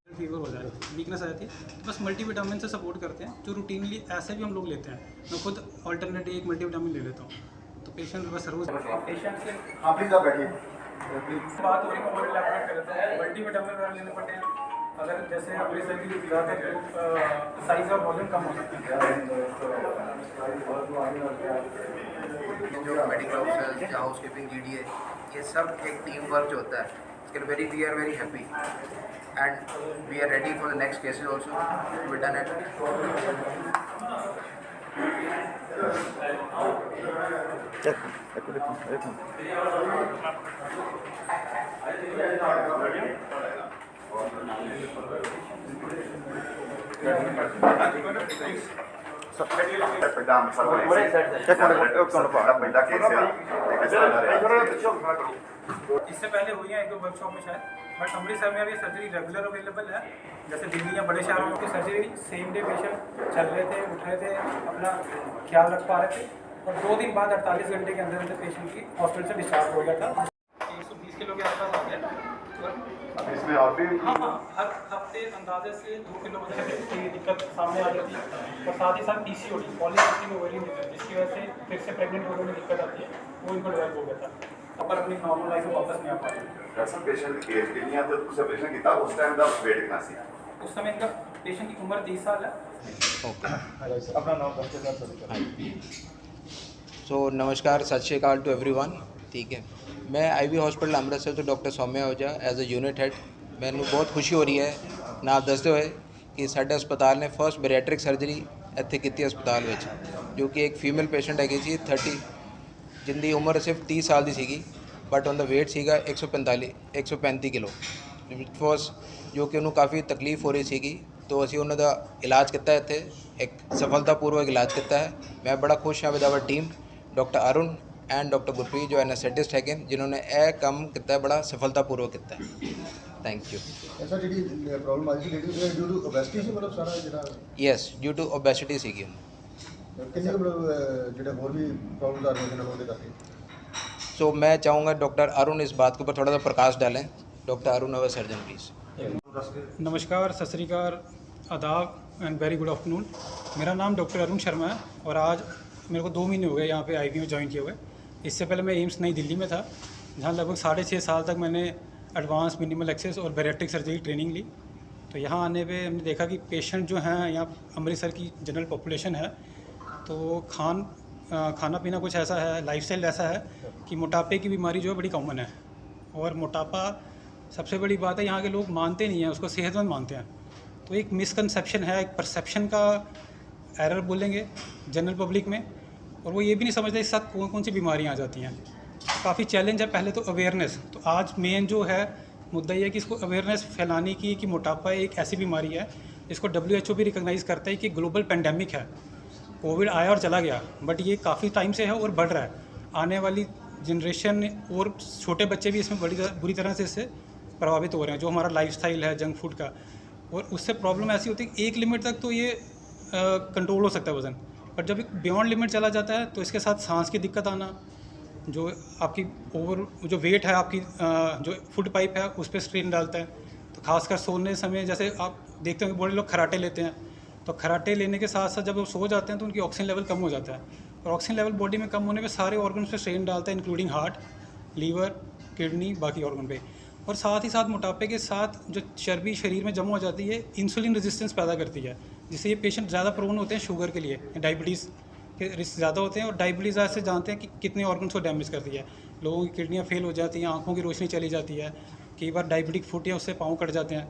Fever हो जा रही थी, वीकनेस आ जाती है, तो बस मल्टीविटामिन से सपोर्ट करते हैं, जो रूटीनली ऐसे भी हम लोग लेते हैं। मैं खुद अल्टरनेट एक मल्टीविटामिन ले लेता हूँ, तो पेशेंट बस रोज़ पेशेंट से बात हो रही है और इलैबोरेट कर देते हैं। मल्टीविटामिन वगैरह लेने पड़ते हैं, अगर जैसे अपने सर की ज़्यादातर साइज़ और वॉल्यूम कम हो सकते हैं। जो medical officer, house keeping, GDA, ये सब एक टीम वर्क जो होता है, इसके लिए we are very happy and we are ready for the next cases also to be done at. इससे पहले हुई है एक दो वर्कशॉप में शायद, बट अमृतसर में अभी सर्जरी रेगुलर अवेलेबल है। जैसे दिल्ली या बड़े शहरों में की सर्जरी सेम डे पेशेंट चल रहे थे, उठ रहे थे, अपना ख्याल रख पा रहे थे, और 2 दिन बाद 48 घंटे के अंदर अंदर पेशेंट की हॉस्पिटल से डिस्चार्ज हो गया था। 120 किलो के आसपास आ गया। इसमें और भी हाँ, हर हफ्ते अंदाजे से 2 किलो की दिक्कत सामने आ जाती है, और साथ ही साथ PCOD पॉलीसिस्टिक ओवेरियन डिजीज, जिसकी वजह से फिर से प्रेग्नेंट होने में दिक्कत आती है, वो इनको डेवलप हो गया था। अब अपनी नॉर्मल लाइफ में वापस नहीं आ पाते। ऐसा पेशेंट एज कितनी है, तो उस ऑपरेशन कितना उस टाइम दा वेट कितना सी? उस समय इनका पेशेंट की उम्र 30 साल है। अपना नाम बताइए। सो नमस्कार, सत श्री अकाल टू एवरीवन। ठीक है, मैं IV हॉस्पिटल अमृतसर तो doctor Saumya Ojha as a unit head. मैंने बहुत खुशी हो रही है ना दसते हुए कि साडे अस्पताल ने फर्स्ट बैरिएट्रिक सर्जरी ਇੱਥੇ ਕੀਤੀ ਹਸਪਤਾਲ ਵਿੱਚ, जो कि एक फीमेल पेशेंट हैगी ਸੀ 30, जिंदी उम्र सिर्फ 30 साल की ਸੀਗੀ, बट ऑन द वेट ਸੀਗਾ 135 किलो, विच वॉज जो कि ਉਹਨੂੰ ਕਾਫੀ ਤਕਲੀਫ ਹੋ ਰਹੀ ਸੀਗੀ। तो ਅਸੀਂ ਉਹਨਾਂ ਦਾ ਇਲਾਜ ਕੀਤਾ ਇੱਥੇ, ਇੱਕ ਸਫਲਤਾਪੂਰਵਕ ਇਲਾਜ ਕੀਤਾ ਹੈ। मैं बड़ा खुश हाँ with our team, doctor Arun and doctor Gurpreet जो एनेस्थेटिस्ट है जिन्होंने यह काम किया बड़ा सफलतापूर्वक किया है। Thank you. ऐसा जी प्रॉब्लम आई थी ड्यू टू ओबेसिटी से, मतलब सारा ਜਿਹੜਾ यस, ड्यू टू ओबेसिटी ਸੀਗੀ। किन्ने मतलब ਜਿਹੜੇ ਹੋਰ भी प्रॉब्लम आ रही हैं ਉਹਦੇ ਕਰਕੇ। सो मैं चाहूँगा डॉक्टर अरुण इस बात के ऊपर थोड़ा सा प्रकाश डालें। Doctor Arun our surgeon please. नमस्कार, सत श्री अकाल, आदाब एंड वेरी गुड आफ्टरनून। मेरा नाम डॉक्टर अरुण शर्मा है, और आज मेरे को 2 महीने हो गए यहाँ पे IV में ज्वाइन किए हुए। इससे पहले मैं एम्स नई दिल्ली में था, जहाँ लगभग 6.5 साल तक मैंने एडवांस मिनिमल एक्सेस और बैरिएट्रिक सर्जरी ट्रेनिंग ली। तो यहाँ आने पे हमने देखा कि पेशेंट जो हैं यहाँ अमृतसर की जनरल पॉपुलेशन है, तो खाना पीना कुछ ऐसा है, लाइफस्टाइल ऐसा है कि मोटापे की बीमारी जो है बड़ी कॉमन है। और मोटापा सबसे बड़ी बात है, यहाँ के लोग मानते नहीं हैं उसको, सेहतमंद मानते हैं। तो एक मिसकंसेप्शन है, एक परसेप्शन का एरर बोलेंगे जनरल पब्लिक में, और वो ये भी नहीं समझते इस साथ कौन कौन सी बीमारियाँ आ जाती हैं। काफ़ी चैलेंज है। पहले तो अवेयरनेस, तो आज मेन जो है मुद्दा ये है कि इसको अवेयरनेस फैलाने की कि मोटापा एक ऐसी बीमारी है जिसको WHO भी रिकॉग्नाइज़ करता है कि ग्लोबल पेंडेमिक है। कोविड आया और चला गया, बट ये काफ़ी टाइम से है और बढ़ रहा है। आने वाली जनरेशन और छोटे बच्चे भी इसमें बुरी तरह से इससे प्रभावित हो रहे हैं, जो हमारा लाइफस्टाइल है जंक फूड का। और उससे प्रॉब्लम ऐसी होती है कि एक लिमिट तक तो ये कंट्रोल हो सकता है वज़न, पर जब बियॉन्ड लिमिट चला जाता है तो इसके साथ सांस की दिक्कत आना, जो आपकी जो वेट है आपकी जो फूड पाइप है उस पर स्ट्रेन डालता है। तो खासकर सोने समय, जैसे आप देखते हैं कि बड़े लोग खराटे लेते हैं, तो खराटे लेने के साथ साथ जब वो सो जाते हैं तो उनकी ऑक्सीजन लेवल कम हो जाता है, और ऑक्सीजन लेवल बॉडी में कम होने पे सारे ऑर्गन्स पे स्ट्रेन डालता है, इंक्लूडिंग हार्ट, लीवर, किडनी, बाकी ऑर्गन पे। और साथ ही साथ मोटापे के साथ जो चर्बी शरीर में जमा हो जाती है, इंसुलिन रेजिस्टेंस पैदा करती है, जिससे ये पेशेंट ज़्यादा प्रोन होते हैं शुगर के लिए, डायबिटीज़ के रिस्क ज़्यादा होते हैं। और डायबिटीज़ ऐसे जानते हैं कि कितने ऑर्गन्स को डैमेज करती है। लोगों की किडनियाँ फेल हो जाती हैं, आँखों की रोशनी चली जाती है, कई बार डायबिटिक फुट या उससे पाँव कट जाते हैं।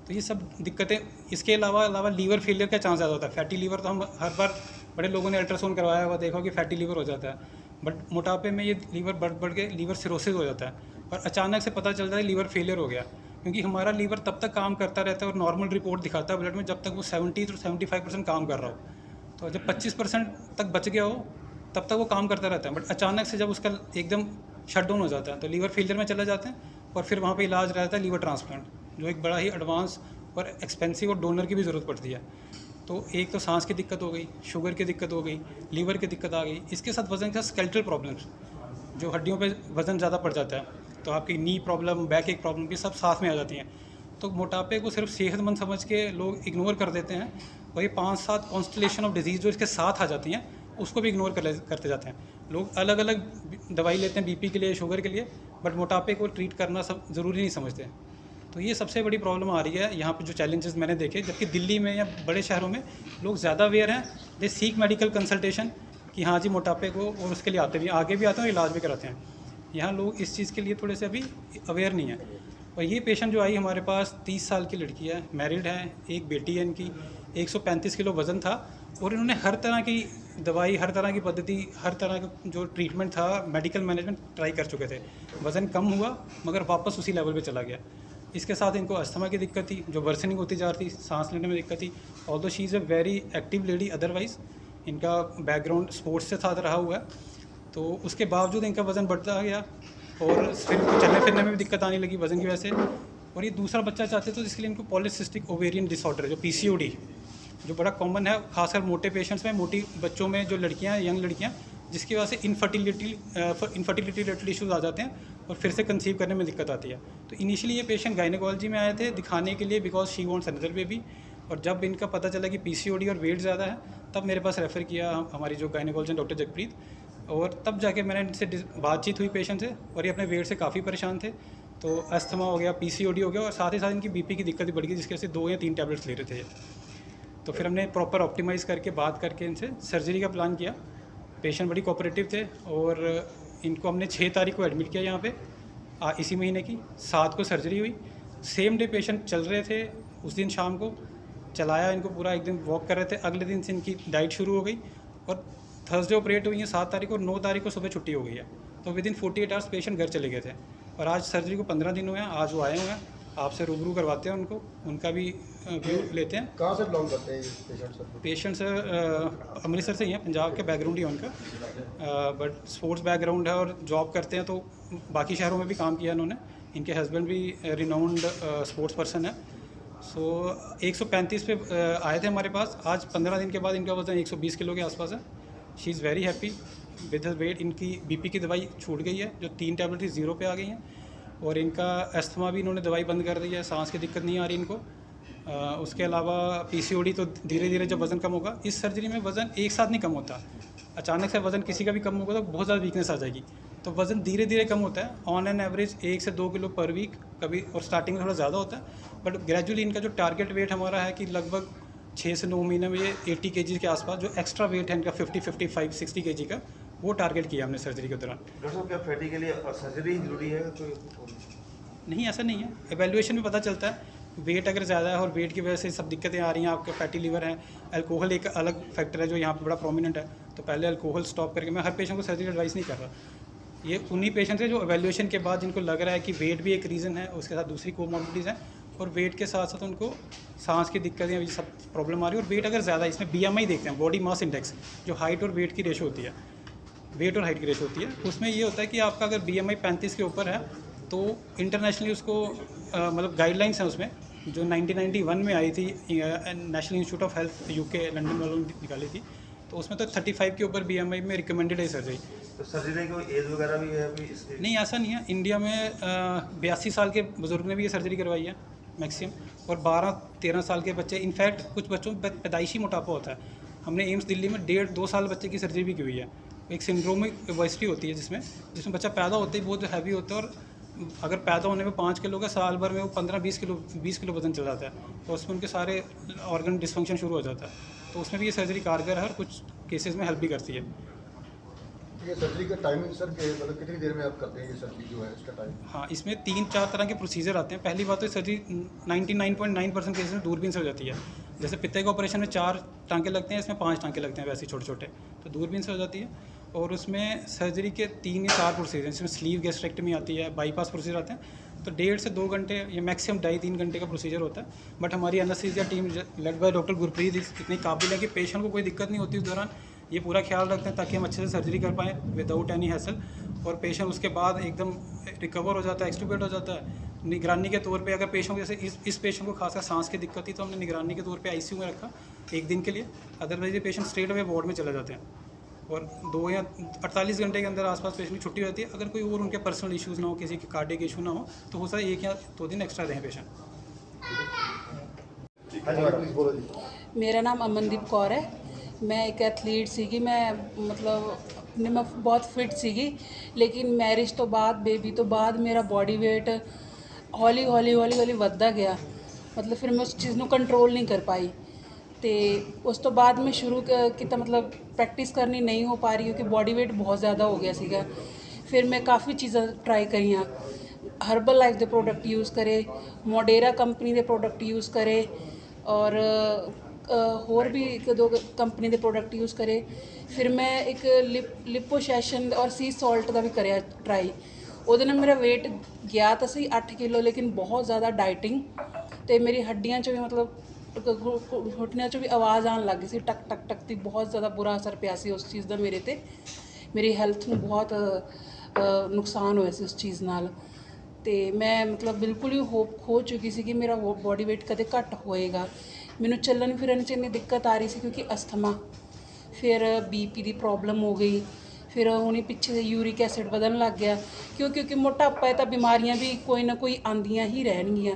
तो ये सब दिक्कतें, इसके अलावा लीवर फेलियर का चांस ज़्यादा होता है। फैटी लीवर तो हम हर बार बड़े लोगों ने अल्ट्रासाउंड करवाया हुआ देखा कि फैटी लीवर हो जाता है, बट मोटापे में ये लीवर बढ़ के लीवर सिरोसिस हो जाता है, और अचानक से पता चलता है लीवर फेलियर हो गया। क्योंकि हमारा लीवर तब तक काम करता रहता है और नॉर्मल रिपोर्ट दिखाता है ब्लड में जब तक वो 70 to 75% काम कर रहा हो। तो जब 25% तक बच गया हो तब तक वो काम करता रहता है, बट अचानक से जब उसका एकदम शट डाउन हो जाता है तो लीवर फेलियर में चले जाते हैं, और फिर वहाँ पे इलाज रहता है लीवर ट्रांसप्लांट, जो एक बड़ा ही एडवांस और एक्सपेंसिव और डोनर की भी ज़रूरत पड़ती है। तो एक तो सांस की दिक्कत हो गई, शुगर की दिक्कत हो गई, लीवर की दिक्कत आ गई, इसके साथ वज़न के साथ स्केलेटल प्रॉब्लम्स, जो हड्डियों पे वज़न ज़्यादा पड़ जाता है, तो आपकी नी प्रॉब्लम, बैक एक प्रॉब्लम, ये सब साथ में आ जाती हैं। तो मोटापे को सिर्फ सेहतमंद समझ के लोग इग्नोर कर देते हैं, और ये 5-7 कॉन्स्टलेशन ऑफ डिजीज़ जो इसके साथ आ जाती हैं उसको भी इग्नोर करते जाते हैं। लोग अलग अलग दवाई लेते हैं बीपी के लिए, शुगर के लिए, बट मोटापे को ट्रीट करना सब ज़रूरी नहीं समझते। तो ये सबसे बड़ी प्रॉब्लम आ रही है यहाँ पे, जो चैलेंजेस मैंने देखे। जबकि दिल्ली में या बड़े शहरों में लोग ज़्यादा अवेयर हैं, दे सीक मेडिकल कंसल्टेशन कि हाँ जी मोटापे को, और उसके लिए आते भी, आगे भी आते हैं और इलाज भी कराते हैं। यहाँ लोग इस चीज़ के लिए थोड़े से अभी अवेयर नहीं है। और ये पेशेंट जो आई हमारे पास 30 साल की लड़की है, मैरिड है, एक बेटी है इनकी, 135 किलो वज़न था, और इन्होंने हर तरह की दवाई, हर तरह की पद्धति, हर तरह का जो ट्रीटमेंट था, मेडिकल मैनेजमेंट ट्राई कर चुके थे। वज़न कम हुआ मगर वापस उसी लेवल पे चला गया। इसके साथ इनको अस्थमा की दिक्कत थी, जो वर्सनिंग होती जा रही थी, सांस लेने में दिक्कत थी। Although she is a very active lady, otherwise इनका बैकग्राउंड स्पोर्ट्स से साथ रहा हुआ है, तो उसके बावजूद इनका वज़न बढ़ता गया, और फिर चलने फिरने में भी दिक्कत आने लगी वज़न की वजह से। और ये दूसरा बच्चा चाहते तो जिसके लिए इनको पॉलीसिस्टिक ओवेरियन डिसऑर्डर, जो PCOD, जो बड़ा कॉमन है खासकर मोटे पेशेंट्स में, मोटी बच्चों में, जो लड़कियां, यंग लड़कियां, जिसकी वजह से इनफर्टिलिटी रिलेटेड इश्यूज आ जाते हैं और फिर से कंसीव करने में दिक्कत आती है। तो इनिशियली ये पेशेंट गायनेकोलॉजी में आए थे दिखाने के लिए, because she wants another baby. और जब इनका पता चला कि PCOD और वेट ज़्यादा है, तब मेरे पास रेफ़र किया हमारी जो गायनेकोलॉजिस्ट डॉक्टर जगप्रीत, और तब जाके मैंने इनसे बातचीत हुई पेशेंट से, और ये अपने वेट से काफ़ी परेशान थे। तो अस्थमा हो गया, PCOD हो गया, और साथ ही साथ इनकी BP की दिक्कत भी बढ़ गई, जिसकी वजह से 2 या 3 टैबलेट्स ले रहे थे। तो फिर हमने प्रॉपर ऑप्टिमाइज़ करके बात करके इनसे सर्जरी का प्लान किया। पेशेंट बड़ी कोऑपरेटिव थे, और इनको हमने 6 तारीख को एडमिट किया यहाँ पे, इसी महीने की 7 को सर्जरी हुई। सेम डे पेशेंट चल रहे थे, उस दिन शाम को चलाया इनको पूरा, एक दिन वॉक कर रहे थे। अगले दिन से इनकी डाइट शुरू हो गई, और थर्सडे ऑपरेट हुई है 7 तारीख को, और 9 तारीख को सुबह छुट्टी हो गई है। तो विद इन 48 आवर्स पेशेंट घर चले गए थे, और आज सर्जरी को 15 दिन हुए हैं। आज वो आए हुए हैं, आपसे रूबरू करवाते हैं उनको, उनका भी व्यू लेते हैं। कहाँ से बिलोंग करते हैं ये पेशेंट्स अमृतसर से ही हैं, पंजाब के बैकग्राउंड ही है उनका, बट स्पोर्ट्स बैकग्राउंड है, और जॉब करते हैं, तो बाकी शहरों में भी काम किया इन्होंने। इनके हस्बैंड भी रिनाउंड स्पोर्ट्स पर्सन है। सो 135 पे आए थे हमारे पास। आज 15 दिन के बाद इनका वजन 120 किलो के आसपास है। She is very happy with her weight. इनकी BP की दवाई छूट गई है, जो 3 टैबलेट थी 0 पे आ गई हैं, और इनका अस्थमा भी इन्होंने दवाई बंद कर दी है, सांस की दिक्कत नहीं आ रही इनको। उसके अलावा PCOD तो धीरे धीरे जब वज़न कम होगा, इस सर्जरी में वज़न एक साथ नहीं कम होता। अचानक से वज़न किसी का भी कम होगा तो बहुत ज़्यादा वीकनेस आ जाएगी, तो वज़न धीरे धीरे कम होता है। ऑन एन एवरेज 1 से 2 किलो पर वीक कभी, और स्टार्टिंग में थोड़ा ज़्यादा होता है, बट ग्रेजुअली इनका जो टारगेट वेट हमारा है कि लगभग 6 से 9 महीने में ये 80 kg के आसपास, जो एक्स्ट्रा वेट है इनका 50, 55, 60 kg का, वो टारगेट किया हमने सर्जरी के दौरान। डॉक्टर साहब, क्या फैटी के लिए सर्जरी जरूरी है? नहीं, ऐसा नहीं है। एवेल्युएशन में पता चलता है वेट अगर ज़्यादा है और वेट की वजह से सब दिक्कतें आ रही हैं, आपके फैटी लिवर है, अल्कोहल एक अलग फैक्टर है जो यहाँ पे बड़ा प्रोमिनेंट है, तो पहले अल्कोहल स्टॉप करके, मैं हर पेशेंट को सर्जरी एडवाइस नहीं कर रहा। ये उन्हीं पेशेंट है जो एवेल्युएशन के बाद जिनको लग रहा है कि वेट भी एक रीज़न है, उसके साथ दूसरी कोमॉर्बिडिटीज़ हैं, और वेट के साथ साथ उनको सांस की दिक्कतें, ये सब प्रॉब्लम आ रही है। और वेट अगर ज़्यादा है, इसमें BMI देखते हैं, बॉडी मास इंडेक्स, जो हाइट और वेट की रेशो होती है, वेट और हाइट की रेशो होती है, उसमें ये होता है कि आपका अगर BMI 35 के ऊपर है तो इंटरनेशनली उसको मतलब गाइडलाइंस हैं उसमें, जो 1991 में आई थी, national institute of health UK London वालों ने निकाली थी, तो उसमें तो 35 के ऊपर BMI में रिकमेंडेड है सर्जरी। तो सर्जरी की एज वगैरह भी है अभी इसकी? नहीं, ऐसा नहीं है। इंडिया में 82 साल के बुजुर्ग ने भी ये सर्जरी करवाई है मैक्सिमम, और 12-13 साल के बच्चे, इनफैक्ट कुछ बच्चों में पैदाइशी मोटापा होता है। हमने एम्स दिल्ली में 1.5-2 साल बच्चे की सर्जरी भी की हुई है। एक सिंड्रोमिक ओबेसिटी होती है जिसमें बच्चा पैदा होते ही बहुत हैवी होता है, और अगर पैदा होने में 5 किलो का, साल भर में वो 15-20 किलो वजन चल जाता है, तो उसमें उनके सारे ऑर्गन डिस्फंक्शन शुरू हो जाता है। तो उसमें भी ये सर्जरी कारगर है, और कुछ केसेस में हेल्प भी करती है। ये सर्जरी का टाइमिंग सर मतलब कितनी देर में आप करते हैं ये सर्जरी जो है इसका टाइम? हाँ, इसमें 3-4 तरह के प्रोसीजर आते हैं। पहली बात तो सर्जरी 99.9% केसेस में दूरबीन से हो जाती है। जैसे पित्ते के ऑपरेशन में 4 टांके लगते हैं, इसमें 5 टांके लगते हैं, वैसे छोटे छोटे, तो दूरबीन से हो जाती है। और उसमें सर्जरी के 3 या 4 प्रोसीजर, जिसमें स्लीव गैस्ट्रेक्टमी आती है, बाईपास प्रोसीजर आते हैं, तो 1.5 से 2 घंटे या मैक्सिमम 2.5-3 घंटे का प्रोसीजर होता है। बट हमारी anaesthesia team led by doctor Gurpreet इतनी काबिल है कि पेशेंट को कोई दिक्कत नहीं होती उस दौरान, ये पूरा ख्याल रखते हैं ताकि हम अच्छे से सर्जरी कर पाएँ विदाउट एनी हैसल, और पेशेंट उसके बाद एकदम रिकवर हो जाता है, एक्सट्यूबेट हो जाता है। निगरानी के तौर पे अगर पेशेंट, जैसे इस पेशेंट को खासकर सांस की दिक्कत थी, तो हमने निगरानी के तौर पे ICU में रखा 1 दिन के लिए, अदरवाइज ये पेशेंट स्ट्रेट अवे वार्ड में चले जाते हैं। और 2 या 48 घंटे के अंदर आसपास पेशेंट की छुट्टी हो जाती है। अगर कोई और उनके पर्सनल इश्यूज़ ना हो, किसी के कार्डियक इशू ना हो, तो हो सकता है 1 या 2 दिन एक्स्ट्रा दें पेशेंट। हाँ जी मैडम, प्लीज़ बोलो जी। मेरा नाम अमनदीप कौर है। मैं एक ਐਥਲੀਟ ਸੀਗੀ। ਮੈਂ ਮਤਲਬ ਆਪਣੇ ਮੈਂ ਬਹੁਤ ਫਿਟ ਸੀਗੀ, ਲੇਕਿਨ ਮੈਰਿਜ ਤੋਂ ਬਾਅਦ, ਬੇਬੀ ਤੋਂ ਬਾਅਦ ਮੇਰਾ ਬੋਡੀ weight ਹੌਲੀ ਹੌਲੀ ਵੱਧਦਾ ਗਿਆ। ਮਤਲਬ ਫਿਰ ਮੈਂ ਉਸ ਚੀਜ਼ ਨੂੰ ਕੰਟਰੋਲ ਨਹੀਂ ਕਰ ਪਾਈ ਤੇ ਉਸ ਤੋਂ ਬਾਅਦ ਮੈਂ ਸ਼ੁਰੂ ਕੀਤਾ, ਮਤਲਬ ਪ੍ਰੈਕਟਿਸ ਕਰਨੀ ਨਹੀਂ ਹੋ ਪਾ ਰਹੀ ਕਿਉਂਕਿ ਬੋਡੀ weight ਬਹੁਤ ਜ਼ਿਆਦਾ ਹੋ ਗਿਆ ਸੀਗਾ। ਫਿਰ ਮੈਂ ਕਾफ़ੀ ਚੀਜ਼ਾਂ ਟਰਾਈ ਕਰੀਆਂ, ਹਰਬਲ ਲਾਈਫ ਦੇ ਪ੍ਰੋਡਕਟ ਯੂਜ਼ ਕਰੇ, ਮੋਡੇਰਾ ਕੰਪਨੀ ਦੇ ਪ੍ਰੋਡਕਟ ਯੂਜ਼ ਕਰੇ ਔਰ ਹੋਰ ਵੀ 1-2 ਕੰਪਨੀ ਦੇ ਪ੍ਰੋਡਕਟ ਯੂਜ਼ ਕਰੇ। ਫਿਰ ਮੈਂ ਇੱਕ ਲਿਪੋਸੈਸ਼ਨ ਔਰ ਸੀ ਸਾਲਟ ਦਾ ਵੀ ਕਰਿਆ ਟਰਾਈ। ਉਹਦੇ ਨਾਲ ਮੇਰਾ weight ਗਿਆ ਤਾਂ ਸਹੀ 8 ਕਿਲੋ, ਲੇਕਿਨ ਬਹੁਤ ਜ਼ਿਆਦਾ ਡਾਈਟਿੰਗ ਅਤੇ ਮੇਰੀ ਹੱਡੀਆਂ 'ਚ ਵੀ ਮਤਲਬ ਘੁਟਨਿਆਂ 'ਚੋਂ ਵੀ ਆਵਾਜ਼ ਆਉਣ ਲੱਗ ਗਈ ਸੀ, ਟਕ ਟਕ ਟਕ ਦੀ। ਬਹੁਤ ਜ਼ਿਆਦਾ ਬੁਰਾ ਅਸਰ ਪਿਆ ਸੀ ਉਸ ਚੀਜ਼ ਦਾ ਮੇਰੇ 'ਤੇ। ਮੇਰੀ ਹੈਲਥ ਨੂੰ ਬਹੁਤ ਨੁਕਸਾਨ ਹੋਇਆ ਸੀ ਉਸ ਚੀਜ਼ ਨਾਲ ਅਤੇ ਮੈਂ ਮਤਲਬ ਬਿਲਕੁਲ ਹੀ ਹੋਪ ਖੋ ਚੁੱਕੀ ਸੀ ਕਿ ਮੇਰਾ ਬੋਡੀ weight ਕਦੇ ਘੱਟ ਹੋਏਗਾ। ਮੈਨੂੰ ਚੱਲਣ ਫਿਰਨ 'ਚ ਇੰਨੀ ਦਿੱਕਤ ਆ ਰਹੀ ਸੀ ਕਿਉਂਕਿ ਅਸਥਮਾ, ਫਿਰ BP ਦੀ ਪ੍ਰੋਬਲਮ ਹੋ ਗਈ, ਫਿਰ ਹੁਣੀ ਪਿੱਛੇ ਯੂਰਿਕ ਐਸਿਡ ਵਧਣ ਲੱਗ ਗਿਆ। ਕਿਉਂਕਿ ਮੋਟਾਪਾ ਹੈ ਤਾਂ ਬਿਮਾਰੀਆਂ ਵੀ ਕੋਈ ਨਾ ਕੋਈ ਆਉਂਦੀਆਂ ਹੀ ਰਹਿਣਗੀਆਂ।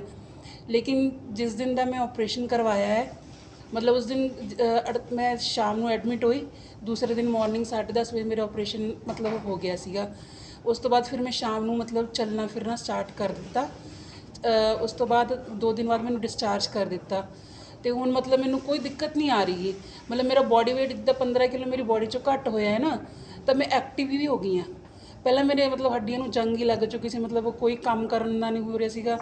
ਲੇਕਿਨ ਜਿਸ ਦਿਨ ਦਾ ਮੈਂ ਆਪਰੇਸ਼ਨ ਕਰਵਾਇਆ ਹੈ, ਮਤਲਬ ਉਸ ਦਿਨ ਮੈਂ ਸ਼ਾਮ ਨੂੰ ਐਡਮਿਟ ਹੋਈ, ਦੂਸਰੇ ਦਿਨ ਮਾਰਨਿੰਗ 10:30 ਵਜੇ ਮੇਰਾ ਆਪਰੇਸ਼ਨ ਮਤਲਬ ਹੋ ਗਿਆ ਸੀਗਾ। ਉਸ ਤੋਂ ਬਾਅਦ ਫਿਰ ਮੈਂ ਸ਼ਾਮ ਨੂੰ ਮਤਲਬ ਚੱਲਣਾ ਫਿਰਨਾ ਸਟਾਰਟ ਕਰ ਦਿੱਤਾ। ਉਸ ਤੋਂ ਬਾਅਦ 2 ਦਿਨ ਬਾਅਦ ਮੈਨੂੰ ਡਿਸਚਾਰਜ ਕਰ ਦਿੱਤਾ ਅਤੇ ਹੁਣ ਮਤਲਬ ਮੈਨੂੰ ਕੋਈ ਦਿੱਕਤ ਨਹੀਂ ਆ ਰਹੀ। ਮਤਲਬ ਮੇਰਾ ਬੋਡੀ weight ਜਿੱਦਾਂ 15 ਕਿਲੋ ਮੇਰੀ ਬੋਡੀ 'ਚੋਂ ਘੱਟ ਹੋਇਆ ਹੈ ਨਾ, ਤਾਂ ਮੈਂ ਐਕਟਿਵ ਵੀ ਹੋ ਗਈ ਹਾਂ। ਪਹਿਲਾਂ ਮੇਰੇ ਮਤਲਬ ਹੱਡੀਆਂ ਨੂੰ ਜੰਗ ਹੀ ਲੱਗ ਚੁੱਕੀ ਸੀ, ਮਤਲਬ ਕੋਈ ਕੰਮ ਕਰਨ ਦਾ ਨਹੀਂ ਹੋ ਰਿਹਾ ਸੀਗਾ।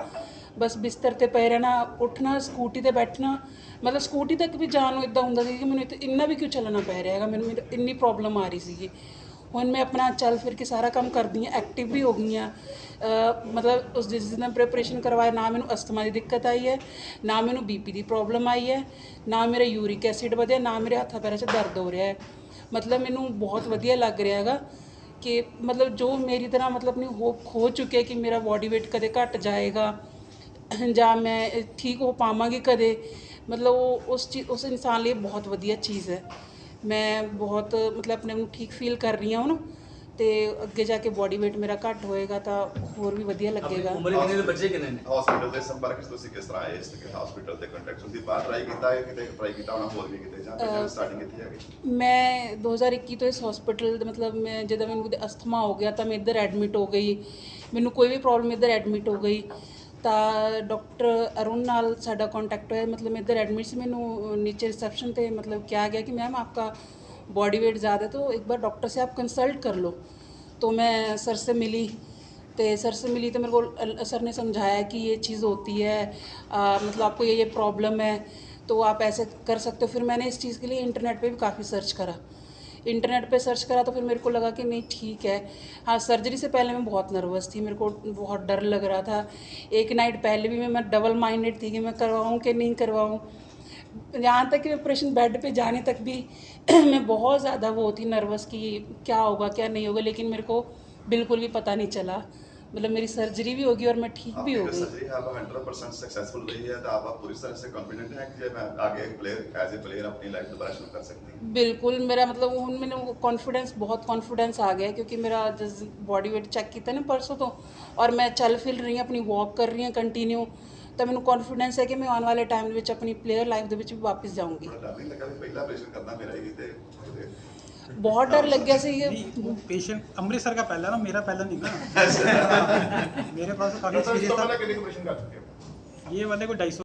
ਬਸ ਬਿਸਤਰ 'ਤੇ ਪਏ ਰਹਿਣਾ, ਉੱਠਣਾ, ਸਕੂਟੀ 'ਤੇ ਬੈਠਣਾ, ਮਤਲਬ ਸਕੂਟੀ ਤੱਕ ਵੀ ਜਾਣ ਨੂੰ ਇੱਦਾਂ ਹੁੰਦਾ ਸੀ ਕਿ ਮੈਨੂੰ ਇੰਨਾ ਵੀ ਕਿਉਂ ਚੱਲਣਾ ਪੈ ਰਿਹਾ ਹੈਗਾ। ਮੈਨੂੰ ਇੰਨੀ ਪ੍ਰੋਬਲਮ ਆ ਰਹੀ ਸੀਗੀ। ਹੁਣ ਮੈਂ ਆਪਣਾ ਚੱਲ ਫਿਰ ਕੇ ਸਾਰਾ ਕੰਮ ਕਰਦੀ ਹਾਂ, ਐਕਟਿਵ ਵੀ ਹੋ ਗਈ ਹਾਂ। ਮਤਲਬ ਉਸ ਜਿਸ ਦਿਨ ਪ੍ਰੈਪਰੇਸ਼ਨ ਕਰਵਾਇਆ, ਨਾ ਮੈਨੂੰ ਅਸਥਮਾ ਦੀ ਦਿੱਕਤ ਆਈ ਹੈ, ਨਾ ਮੈਨੂੰ BP ਦੀ ਪ੍ਰੋਬਲਮ ਆਈ ਹੈ, ਨਾ ਮੇਰਾ ਯੂਰਿਕ ਐਸਿਡ ਵਧਿਆ, ਨਾ ਮੇਰੇ ਹੱਥਾਂ ਪੈਰਾਂ 'ਚ ਦਰਦ ਹੋ ਰਿਹਾ ਹੈ। ਮਤਲਬ ਮੈਨੂੰ ਬਹੁਤ ਵਧੀਆ ਲੱਗ ਰਿਹਾ ਹੈਗਾ ਕਿ ਮਤਲਬ ਜੋ ਮੇਰੀ ਤਰ੍ਹਾਂ ਮਤਲਬ ਆਪਣੀ ਹੋਪ ਖੋ ਚੁੱਕੇ ਕਿ ਮੇਰਾ ਬੋਡੀ weight ਕਦੇ ਘੱਟ ਜਾਏਗਾ ਜਾਂ ਮੈਂ ਠੀਕ ਹੋ ਪਾਵਾਂਗੀ ਕਦੇ, ਮਤਲਬ ਉਹ ਉਸ ਇਨਸਾਨ ਲਈ ਬਹੁਤ ਵਧੀਆ ਚੀਜ਼ ਹੈ। ਮੈਂ ਬਹੁਤ ਮਤਲਬ ਆਪਣੇ ਆਪ ਨੂੰ ਠੀਕ ਫੀਲ ਕਰ ਰਹੀ ਹਾਂ ਹੁਣ, ਅਤੇ ਅੱਗੇ ਜਾ ਕੇ ਬੋਡੀ weight ਮੇਰਾ ਘੱਟ ਹੋਏਗਾ ਤਾਂ ਹੋਰ ਵੀ ਵਧੀਆ ਲੱਗੇਗਾ। ਉਮਰ ਕਿੰਨੇ ਦੇ ਬੱਚੇ ਕਿੰਨੇ ਨੇ? ਹਸਪੀਟਲ ਦੇ ਸੰਪਰਕ 'ਚ ਤੁਸੀਂ ਕਿਸ ਤਰ੍ਹਾਂ ਆਏ ਇਸ ਤੱਕ? ਹਸਪੀਟਲ ਦੇ ਕੰਟੈਕਟ ਤੁਸੀਂ ਬਾਹਰ ਟਰਾਈ ਕੀਤਾ ਹੈ, ਕਿਤੇ ਟਰਾਈ ਕੀਤਾ ਹੋਣਾ ਹੋਰ ਵੀ ਕਿਤੇ, ਜਾਂ ਫਿਰ ਸਟਾਰਟਿੰਗ ਕਿੱਥੇ ਆ ਗਈ? ਮੈਂ 2021 ਤੋਂ ਇਸ ਹਸਪੀਟਲ ਮਤਲਬ ਮੈਂ ਜਦੋਂ ਮੈਨੂੰ ਅਸਥਮਾ ਹੋ ਗਿਆ ਤਾਂ ਮੈਂ ਇੱਧਰ ਐਡਮਿਟ ਹੋ ਗਈ। ਮੈਨੂੰ ਕੋਈ ਵੀ ਪ੍ਰੋਬਲਮ ਇੱਧਰ ਐਡਮਿਟ ਹੋ ਗਈ ਤਾਂ ਡਾਕਟਰ ਅਰੁਣ ਨਾਲ ਸਾਡਾ कॉन्टैक्ट ਹੋਇਆ। मतलब मैं इधर एडमिट से मैंने नीचे रिसेप्शन पे मतलब क्या गया कि मैम आपका बॉडी वेट ज़्यादा है तो एक बार डॉक्टर से आप कंसल्ट कर लो। तो मैं सर से मिली तो मेरे को सर ने समझाया कि ये चीज़ होती है, मतलब आपको ये प्रॉब्लम है तो आप ऐसे कर सकते हो। फिर मैंने इस चीज़ के लिए इंटरनेट पे भी काफ़ी सर्च करा, तो फिर मेरे को लगा कि नहीं ठीक है। हाँ, सर्जरी से पहले मैं बहुत नर्वस थी, मेरे को बहुत डर लग रहा था। एक नाइट पहले भी मैं डबल माइंडेड थी कि मैं करवाऊँ कि नहीं करवाऊँ। यहाँ तक कि ऑपरेशन बेड पे जाने तक भी मैं बहुत ज़्यादा वो थी नर्वस कि क्या होगा क्या नहीं होगा, लेकिन मेरे को बिल्कुल भी पता नहीं चला। मतलब मेरी सर्जरी भी होगी और मैं ठीक भी हो गई। सर्जरी आप 100% सक्सेसफुल रही है तो आप पूरी तरह से कॉन्फिडेंट हैं कि मैं आगे प्लेयर एज ए प्लेयर अपनी लाइफ दोबारा शुरू कर सकती हूँ? बिल्कुल, मेरा मतलब हूँ मैंने बहुत कॉन्फिडेंस आ गया क्योंकि मेरा जिस बॉडी वेट चेक किया ना परसों तो, और मैं चल फिर रही हूँ, अपनी वॉक कर रही हूँ कंटिन्यू, तो मैंने कॉन्फिडेंस है कि मैं आने वाले टाइम में अपनी प्लेयर लाइफ ਦੇ ਵਿੱਚ ਵੀ ਵਾਪਸ ਜਾਊਂਗੀ। डर नहीं लगा कि पहला ऑपरेशन करना मेरा ही थे? बहुत डर लग गया सी। वो पेशेंट अमृतसर का पहला ना, मेरा पहला नहीं ना। मेरे पास तो काफ़ी एक्सपीरियंस था। कितने ऑपरेशन कर चुके हो? ये वाले को 250